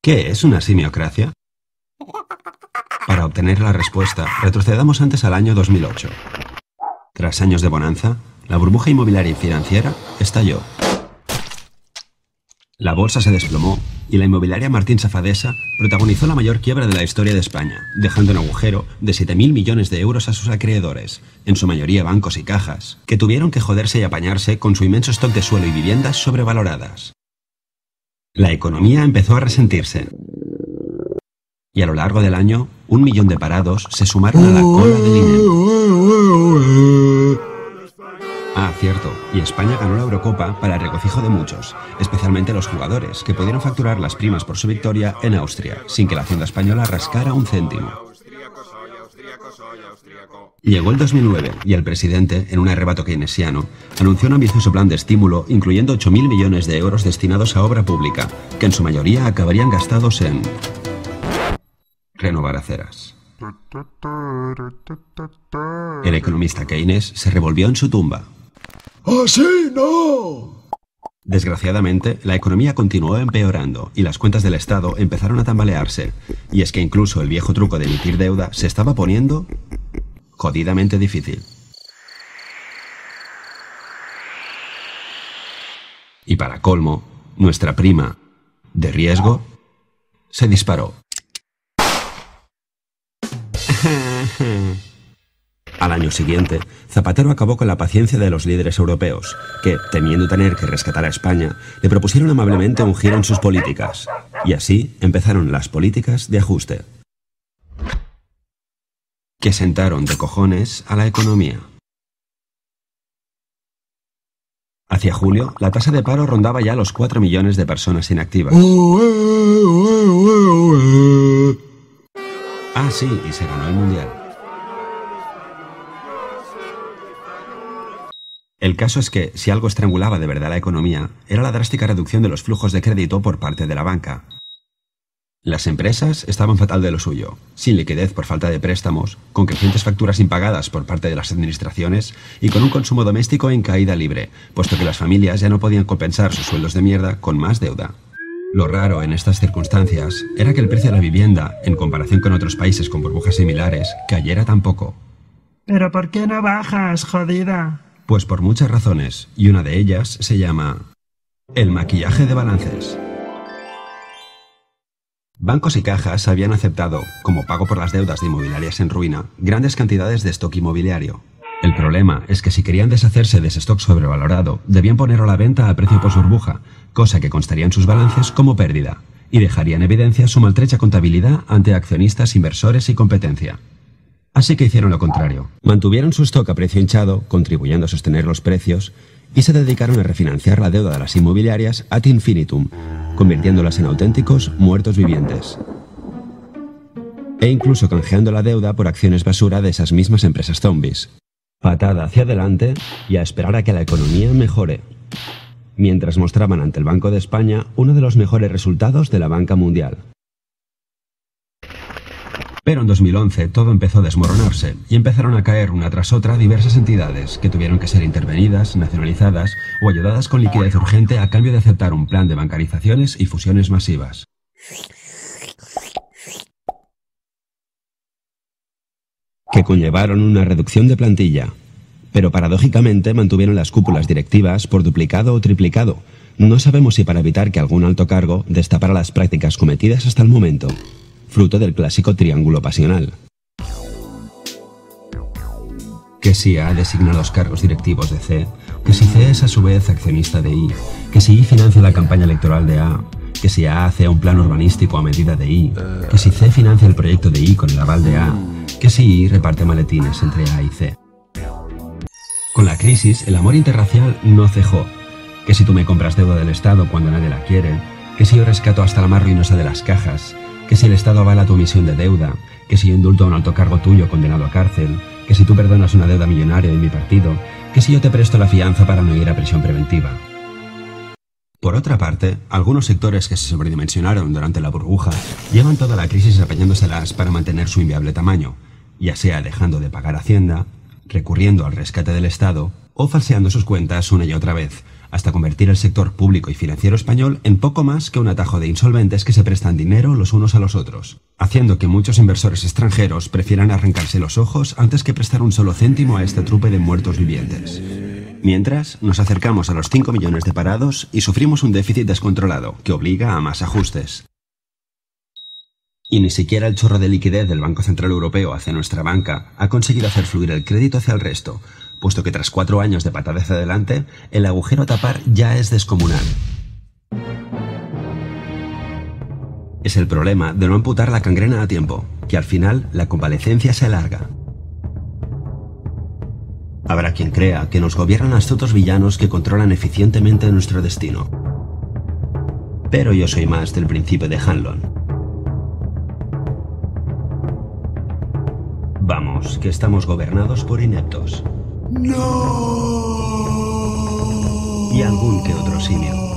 ¿Qué es una simiocracia? Para obtener la respuesta, retrocedamos antes al año 2008. Tras años de bonanza, la burbuja inmobiliaria y financiera estalló. La bolsa se desplomó y la inmobiliaria Martín Safadesa protagonizó la mayor quiebra de la historia de España, dejando un agujero de 7.000 millones de euros a sus acreedores, en su mayoría bancos y cajas, que tuvieron que joderse y apañarse con su inmenso stock de suelo y viviendas sobrevaloradas. La economía empezó a resentirse. Y a lo largo del año, 1 millón de parados se sumaron a la cola del INEM. Ah, cierto, y España ganó la Eurocopa para el regocijo de muchos, especialmente los jugadores, que pudieron facturar las primas por su victoria en Austria, sin que la hacienda española rascara un céntimo. Llegó el 2009 y el presidente, en un arrebato keynesiano, anunció un ambicioso plan de estímulo incluyendo 8.000 millones de euros destinados a obra pública, que en su mayoría acabarían gastados en renovar aceras. El economista Keynes se revolvió en su tumba. ¡Así no! Desgraciadamente, la economía continuó empeorando y las cuentas del Estado empezaron a tambalearse. Y es que incluso el viejo truco de emitir deuda se estaba poniendo jodidamente difícil. Y para colmo, nuestra prima de riesgo se disparó. Al año siguiente, Zapatero acabó con la paciencia de los líderes europeos, que, temiendo tener que rescatar a España, le propusieron amablemente un giro en sus políticas. Y así empezaron las políticas de ajuste, que sentaron de cojones a la economía. Hacia julio, la tasa de paro rondaba ya los 4 millones de personas inactivas. Ah, sí, y se ganó el Mundial. El caso es que, si algo estrangulaba de verdad la economía, era la drástica reducción de los flujos de crédito por parte de la banca. Las empresas estaban fatal de lo suyo, sin liquidez por falta de préstamos, con crecientes facturas impagadas por parte de las administraciones y con un consumo doméstico en caída libre, puesto que las familias ya no podían compensar sus sueldos de mierda con más deuda. Lo raro en estas circunstancias era que el precio de la vivienda, en comparación con otros países con burbujas similares, cayera tan poco. ¿Pero por qué no bajas, jodida? Pues por muchas razones, y una de ellas se llama el maquillaje de balances. Bancos y cajas habían aceptado, como pago por las deudas de inmobiliarias en ruina, grandes cantidades de stock inmobiliario. El problema es que si querían deshacerse de ese stock sobrevalorado, debían ponerlo a la venta a precio post burbuja, cosa que constaría en sus balances como pérdida, y dejaría en evidencia su maltrecha contabilidad ante accionistas, inversores y competencia. Así que hicieron lo contrario. Mantuvieron su stock a precio hinchado, contribuyendo a sostener los precios, y se dedicaron a refinanciar la deuda de las inmobiliarias ad infinitum, convirtiéndolas en auténticos muertos vivientes. E incluso canjeando la deuda por acciones basura de esas mismas empresas zombies. Patada hacia adelante y a esperar a que la economía mejore. Mientras mostraban ante el Banco de España uno de los mejores resultados de la banca mundial. Pero en 2011 todo empezó a desmoronarse y empezaron a caer una tras otra diversas entidades que tuvieron que ser intervenidas, nacionalizadas o ayudadas con liquidez urgente a cambio de aceptar un plan de bancarizaciones y fusiones masivas. Que conllevaron una reducción de plantilla, pero paradójicamente mantuvieron las cúpulas directivas por duplicado o triplicado. No sabemos si para evitar que algún alto cargo destapara las prácticas cometidas hasta el momento, fruto del clásico triángulo pasional. Que si A designa los cargos directivos de C, que si C es a su vez accionista de I, que si I financia la campaña electoral de A, que si A hace un plan urbanístico a medida de I, que si C financia el proyecto de I con el aval de A, que si I reparte maletines entre A y C. Con la crisis, el amor interracial no cejó. Que si tú me compras deuda del Estado cuando nadie la quiere, que si yo rescato hasta la más ruinosa de las cajas, que si el Estado avala tu emisión de deuda, que si yo indulto a un alto cargo tuyo condenado a cárcel, que si tú perdonas una deuda millonaria de mi partido, que si yo te presto la fianza para no ir a prisión preventiva. Por otra parte, algunos sectores que se sobredimensionaron durante la burbuja llevan toda la crisis apañándoselas para mantener su inviable tamaño, ya sea dejando de pagar Hacienda, recurriendo al rescate del Estado o falseando sus cuentas una y otra vez, hasta convertir el sector público y financiero español en poco más que un atajo de insolventes que se prestan dinero los unos a los otros, haciendo que muchos inversores extranjeros prefieran arrancarse los ojos antes que prestar un solo céntimo a este trupe de muertos vivientes. Mientras, nos acercamos a los 5 millones de parados y sufrimos un déficit descontrolado que obliga a más ajustes. Y ni siquiera el chorro de liquidez del Banco Central Europeo hacia nuestra banca ha conseguido hacer fluir el crédito hacia el resto, puesto que tras 4 años de patada hacia adelante, el agujero a tapar ya es descomunal. Es el problema de no amputar la gangrena a tiempo, que al final la convalecencia se alarga. Habrá quien crea que nos gobiernan astutos villanos que controlan eficientemente nuestro destino. Pero yo soy más del principio de Hanlon. Vamos, que estamos gobernados por ineptos. ¡No! Y algún que otro simio.